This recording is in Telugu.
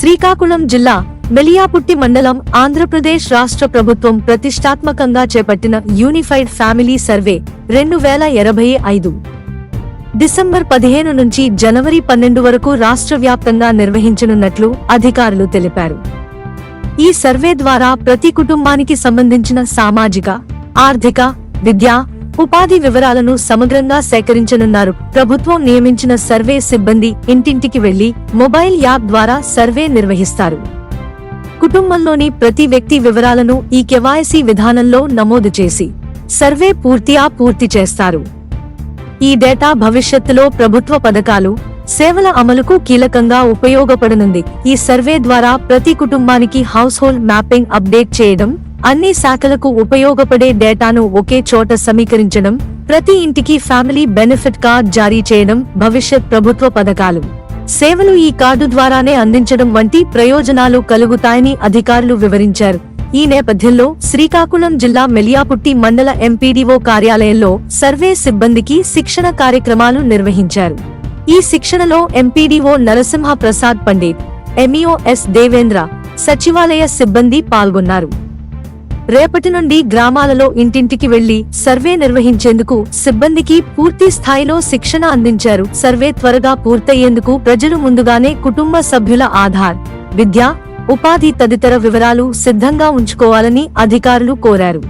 శ్రీకాకుళం జిల్లా మెలియాపుట్టి మండలం ఆంధ్రప్రదేశ్ రాష్ట్ర ప్రభుత్వం ప్రతిష్టాత్మకంగా చేపట్టిన యూనిఫైడ్ ఫ్యామిలీ సర్వే 2025 డిసెంబర్ 15 నుంచి జనవరి 12 వరకు రాష్ట్ర వ్యాప్తంగా నిర్వహించనున్నట్లు అధికారులు తెలిపారు. ఈ సర్వే ద్వారా ప్రతి కుటుంబానికి సంబంధించిన సామాజిక, ఆర్థిక, విద్యా, ఉపాధి వివరాలను సమగ్రంగా సేకరించనున్నారు. ప్రభుత్వం నియమించిన సర్వే సిబ్బంది ఇంటింటికి వెళ్లి మొబైల్ యాప్ ద్వారా సర్వే నిర్వహిస్తారు. కుటుంబంలోని ప్రతి వ్యక్తి వివరాలను ఈ కేవైసీ విధానంలో నమోదు చేసి సర్వే పూర్తి చేస్తారు. ఈ డేటా భవిష్యత్తులో ప్రభుత్వ పథకాలు, సేవల అమలుకు కీలకంగా ఉపయోగపడనుంది. ఈ సర్వే ద్వారా ప్రతి కుటుంబానికి హౌస్ హోల్డ్ మ్యాపింగ్ అప్డేట్ చేయడం, అన్ని శాఖలకు ఉపయోగపడే డేటాను ఒకే చోట సమీకరించడం, ప్రతి ఇంటికి ఫ్యామిలీ బెనిఫిట్ కార్డ్ జారీ చేయడం, భవిష్యత్ ప్రభుత్వ పథకాలు, సేవలు ఈ కార్డు ద్వారానే అందించడం వంటి ప్రయోజనాలు కలుగుతాయని అధికారులు వివరించారు. ఈ నేపథ్యంలో శ్రీకాకుళం జిల్లా మెలియాపుట్టి మండల ఎంపీడీఓ కార్యాలయంలో సర్వే సిబ్బందికి శిక్షణ కార్యక్రమాలు నిర్వహించారు. ఈ శిక్షణలో MPDO Narasimha Prasad Pandit, MEO S Devendra, సచివాలయ సిబ్బంది పాల్గొన్నారు. రేపటి నుండి గ్రామాలలో ఇంటింటికి వెళ్లి సర్వే నిర్వహించేందుకు సిబ్బందికి పూర్తి స్థాయిలో శిక్షణ అందించారు. సర్వే త్వరగా పూర్తయ్యేందుకు ప్రజలు ముందుగానే కుటుంబ సభ్యుల ఆధార్, విద్య, ఉపాధి తదితర వివరాలు సిద్ధంగా ఉంచుకోవాలని అధికారులు కోరారు.